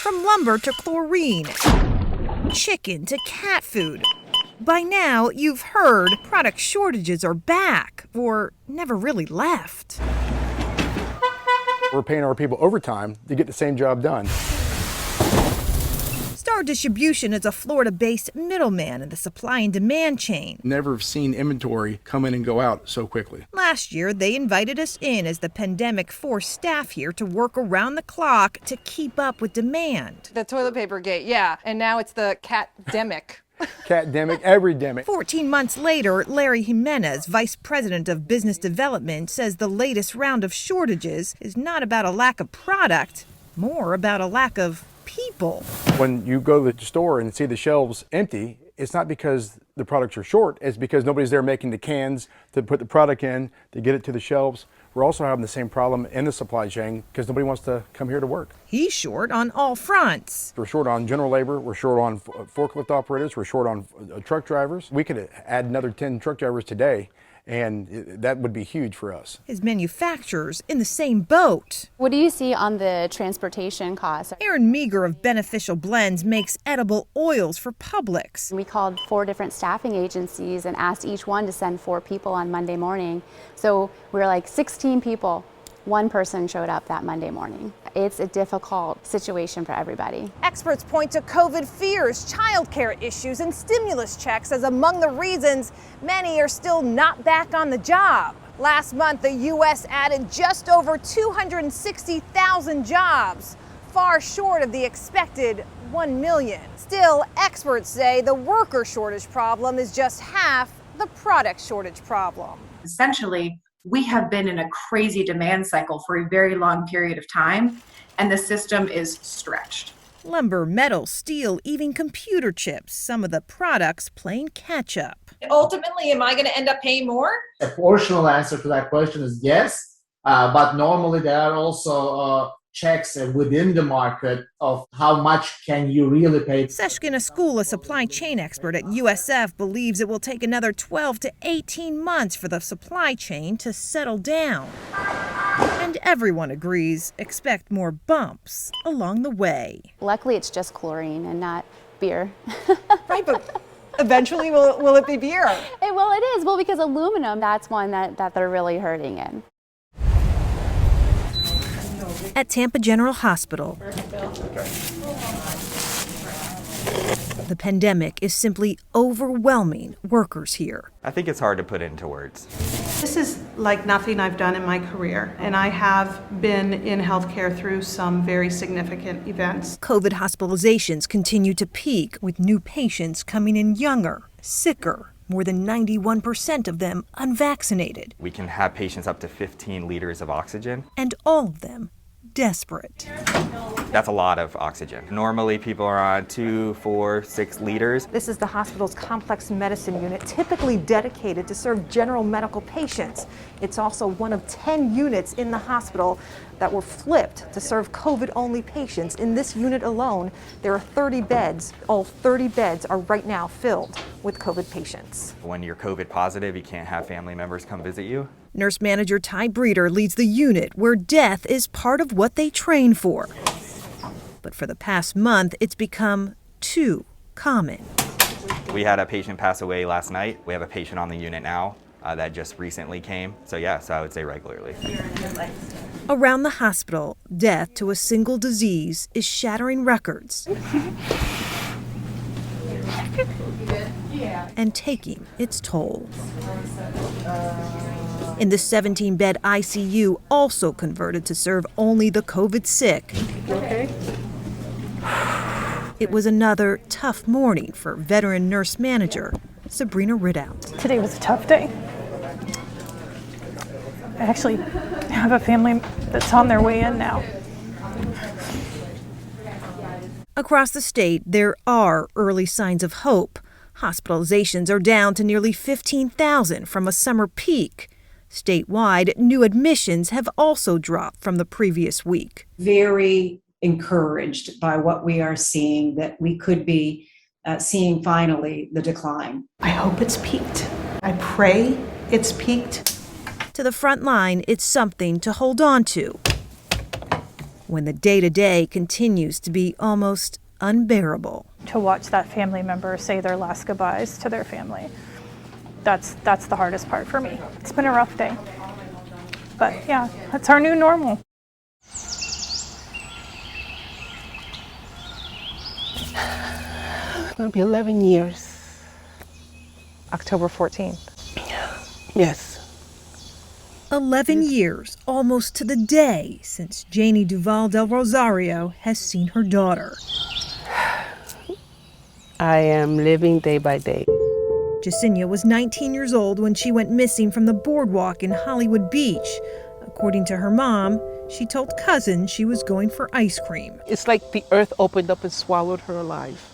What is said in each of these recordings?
From lumber to chlorine, chicken to cat food. By now, you've heard product shortages are back or never really left. We're paying our people overtime to get the same job done. Star Distribution is a Florida-based middleman in the supply and demand chain. Never have seen inventory come in and go out so quickly. Last year, they invited us in as the pandemic forced staff here to work around the clock to keep up with demand. The toilet paper gate, yeah. And now it's the cat-demic. Cat-demic, every demic. 14 months later, Larry Jimenez, vice president of business development, says the latest round of shortages is not about a lack of product, more about a lack of people. When you go to the store and see the shelves empty, it's not because the products are short, it's because nobody's there making the cans to put the product in, to get it to the shelves. We're also having the same problem in the supply chain because nobody wants to come here to work. He's short on all fronts. We're short on general labor, we're short on forklift operators, we're short on truck drivers. We could add another 10 truck drivers today, and that would be huge for us. His manufacturers in the same boat. What do you see on the transportation costs? Aaron Meager of Beneficial Blends makes edible oils for Publix. We called 4 different staffing agencies and asked each one to send 4 people on Monday morning. So we were like 16 people. 1 person showed up that Monday morning. It's a difficult situation for everybody. Experts point to COVID fears, childcare issues, and stimulus checks as among the reasons many are still not back on the job. Last month, the U.S. added just over 260,000 jobs, far short of the expected 1 million. Still, experts say the worker shortage problem is just half the product shortage problem. Essentially, we have been in a crazy demand cycle for a very long period of time, and the system is stretched. Lumber, metal, steel, even computer chips, some of the products playing catch up. Ultimately, am I going to end up paying more? A portional answer to that question is yes, but normally there are also checks within the market of how much can you really pay. Seshkin Askul, a supply chain expert at USF, believes it will take another 12 to 18 months for the supply chain to settle down. And everyone agrees, expect more bumps along the way. Luckily, it's just chlorine and not beer. Right, but eventually will it be beer? Well, it is. Well, because aluminum, that's one that they're really hurting in. At Tampa General Hospital, the pandemic is simply overwhelming workers here. I think it's hard to put into words. This is like nothing I've done in my career, and I have been in healthcare through some very significant events. COVID hospitalizations continue to peak, with new patients coming in younger, sicker, more than 91% of them unvaccinated. We can have patients up to 15 liters of oxygen. And all of them desperate. That's a lot of oxygen. Normally people are on 2, 4, 6 liters. This is the hospital's complex medicine unit, typically dedicated to serve general medical patients. It's also one of 10 units in the hospital that were flipped to serve COVID-only patients. In this unit alone, there are 30 beds. All 30 beds are right now filled with COVID patients. When you're COVID positive, you can't have family members come visit you. Nurse manager Ty Breeder leads the unit where death is part of what they train for. But for the past month, it's become too common. We had a patient pass away last night. We have a patient on the unit now that just recently came. So I would say regularly. Around the hospital, death to a single disease is shattering records and taking its toll. In the 17-bed ICU, also converted to serve only the COVID sick. Okay. It was another tough morning for veteran nurse manager Sabrina Ridout. Today was a tough day. I actually have a family that's on their way in now. Across the state, there are early signs of hope. Hospitalizations are down to nearly 15,000 from a summer peak. Statewide, new admissions have also dropped from the previous week. Very encouraged by what we are seeing, that we could be seeing finally the decline. I hope it's peaked. I pray it's peaked. To the front line, it's something to hold on to. when the day-to-day continues to be almost unbearable. To watch that family member say their last goodbyes to their family, that's the hardest part for me. It's been a rough day. But yeah, that's our new normal. It's going to be 11 years. October 14th. Yes. 11 years, almost to the day, since Janie Duval del Rosario has seen her daughter. I am living day by day. Jacinia was 19 years old when she went missing from the boardwalk in Hollywood Beach. According to her mom, she told cousins she was going for ice cream. It's like the earth opened up and swallowed her alive.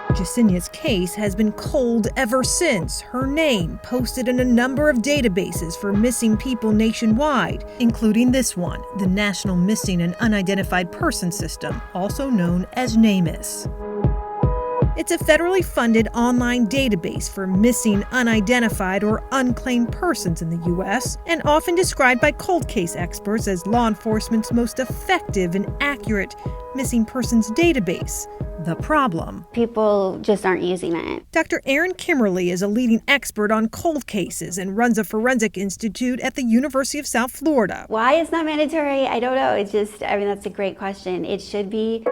Jacinia's case has been cold ever since. Her name posted in a number of databases for missing people nationwide, including this one, the National Missing and Unidentified Person System, also known as NamUs. It's a federally funded online database for missing, unidentified, or unclaimed persons in the U.S., and often described by cold case experts as law enforcement's most effective and accurate missing persons database. The problem: people just aren't using it. Dr. Erin Kimmerly is a leading expert on cold cases and runs a forensic institute at the University of South Florida. Why it's not mandatory, I don't know. That's a great question. It should be.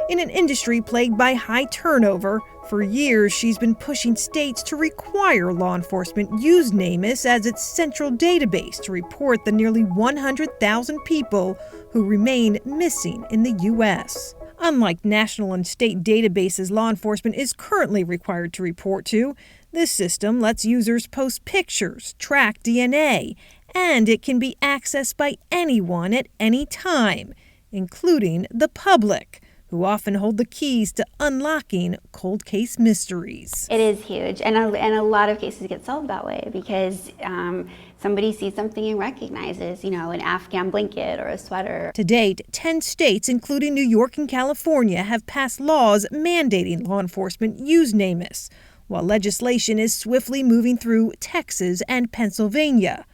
In an industry plagued by high turnover, for years she's been pushing states to require law enforcement use NamUs as its central database to report the nearly 100,000 people who remain missing in the U.S. Unlike national and state databases law enforcement is currently required to report to, this system lets users post pictures, track DNA, and it can be accessed by anyone at any time, including the public, who often hold the keys to unlocking cold case mysteries. It is huge, and a lot of cases get solved that way because somebody sees something and recognizes, an Afghan blanket or a sweater. To date, 10 states, including New York and California, have passed laws mandating law enforcement use NamUs, while legislation is swiftly moving through Texas and Pennsylvania.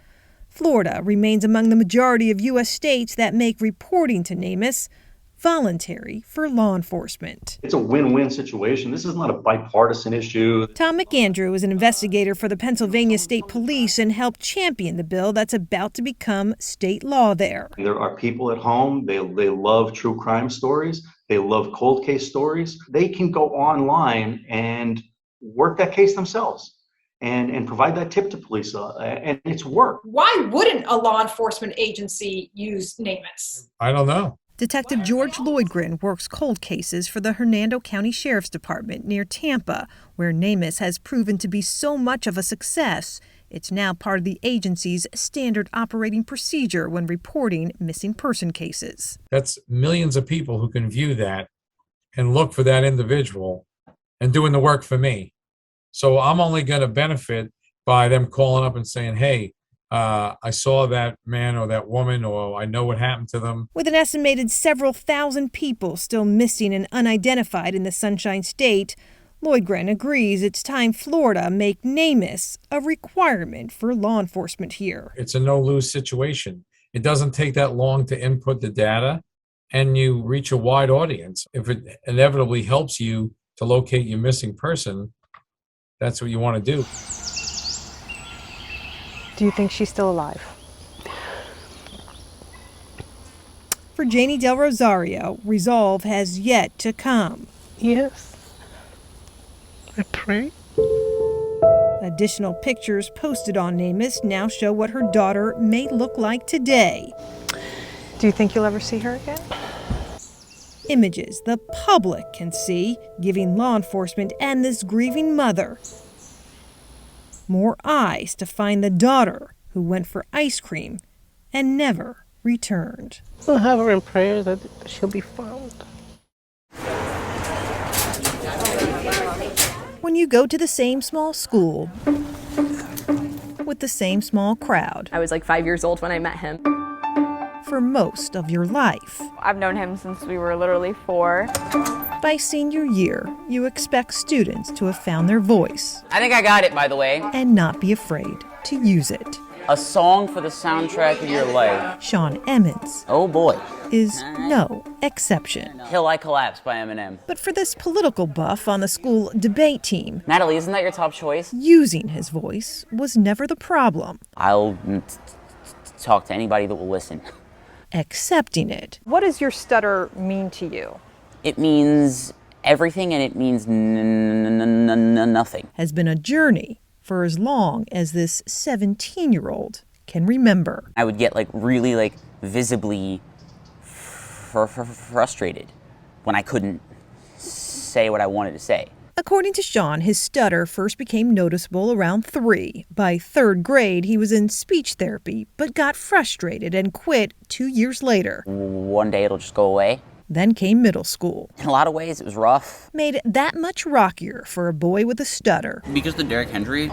Florida remains among the majority of U.S. states that make reporting to NamUs voluntary for law enforcement. It's a win-win situation. This is not a bipartisan issue. Tom McAndrew is an investigator for the Pennsylvania State Police and helped champion the bill that's about to become state law there. There are people at home, they love true crime stories, they love cold case stories. They can go online and work that case themselves and provide that tip to police, and it's work. Why wouldn't a law enforcement agency use NamUs? I don't know. Detective George Lloydgren works cold cases for the Hernando County Sheriff's Department near Tampa, where NamUs has proven to be so much of a success. It's now part of the agency's standard operating procedure when reporting missing person cases. That's millions of people who can view that and look for that individual and doing the work for me. So I'm only going to benefit by them calling up and saying, hey, I saw that man or that woman, or I know what happened to them. With an estimated several thousand people still missing and unidentified in the Sunshine State, Lloydgren agrees it's time Florida make NamUs a requirement for law enforcement here. It's a no-lose situation. It doesn't take that long to input the data, and you reach a wide audience. If it inevitably helps you to locate your missing person, that's what you want to do. Do you think she's still alive? For Janie Del Rosario, resolve has yet to come. Yes. I pray. Additional pictures posted on NamUs now show what her daughter may look like today. Do you think you'll ever see her again? Images the public can see, giving law enforcement and this grieving mother more eyes to find the daughter who went for ice cream and never returned. We'll have her in prayer that she'll be found. When you go to the same small school with the same small crowd. I was like 5 years old when I met him. For most of your life. I've known him since we were literally 4. By senior year, you expect students to have found their voice. I think I got it, by the way. And not be afraid to use it. A song for the soundtrack of your life. Sean Emmons. Oh boy. Is no exception. Till I Collapse by Eminem. But for this political buff on the school debate team, Natalie, isn't that your top choice? using his voice was never the problem. I'll talk to anybody that will listen. Accepting it. What does your stutter mean to you? It means everything and it means nothing. Has been a journey for as long as this 17-year-old can remember. I would get really visibly frustrated when I couldn't say what I wanted to say. According to Sean, his stutter first became noticeable around 3. By 3rd grade, he was in speech therapy, but got frustrated and quit 2 years later. One day it'll just go away. Then came middle school. In a lot of ways, it was rough. Made that much rockier for a boy with a stutter. Because the Derek Henry,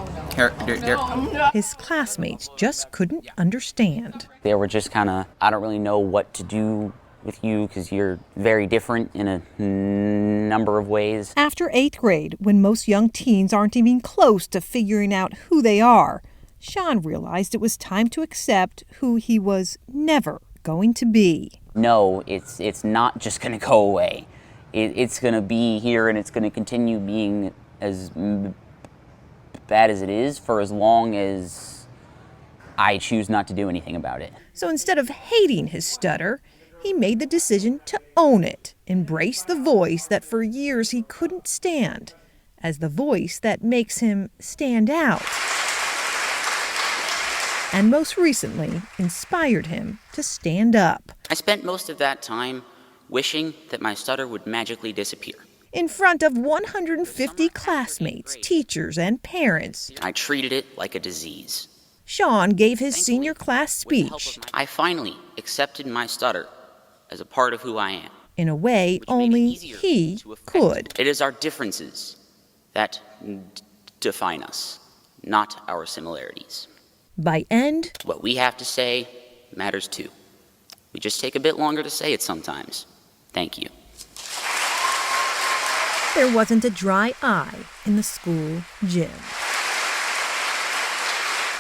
His classmates just couldn't understand. they were just kind of, I don't really know what to do with you because you're very different in a number of ways. After 8th grade, when most young teens aren't even close to figuring out who they are, Sean realized it was time to accept who he was never going to be. No, it's not just going to go away. It's going to be here and it's going to continue being as bad as it is for as long as I choose not to do anything about it. So instead of hating his stutter, he made the decision to own it, embrace the voice that for years he couldn't stand, as the voice that makes him stand out. And most recently, inspired him to stand up. I spent most of that time wishing that my stutter would magically disappear. In front of 150 classmates, teachers, and parents, I treated it like a disease. Sean gave his senior class speech I finally accepted my stutter as a part of who I am. in a way only he could. It is our differences that define us, not our similarities. By end, What we have to say matters too. We just take a bit longer to say it sometimes. Thank you. there wasn't a dry eye in the school gym.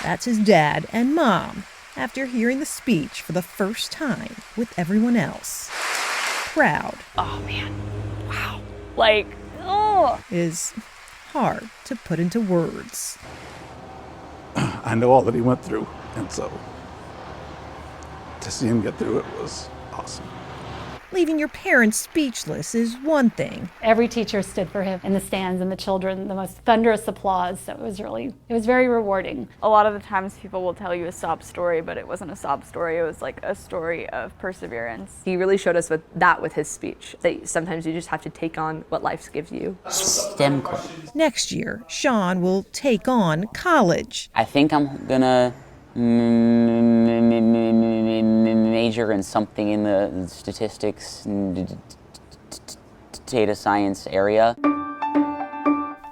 That's his dad and mom after hearing the speech for the first time with everyone else. Proud. Oh man. Wow. Like, oh. Is hard to put into words. I know all that he went through, and so to see him get through it was awesome. Leaving your parents speechless is one thing. Every teacher stood for him in the stands, and the children, the most thunderous applause. So it was very rewarding. A lot of the times people will tell you a sob story, but it wasn't a sob story. It was like a story of perseverance. He really showed us with his speech, that sometimes you just have to take on what life gives you. STEM club. Next year, Sean will take on college. I think I'm gonna major in something in the statistics and data science area.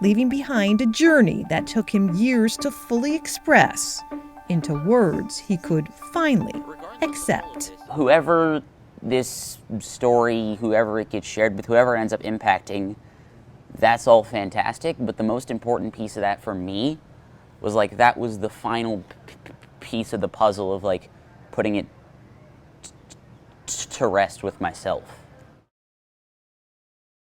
Leaving behind a journey that took him years to fully express into words he could finally accept. Whoever this story, whoever it gets shared with, whoever it ends up impacting, that's all fantastic, but the most important piece of that for me was that was the final piece of the puzzle of putting it to rest with myself.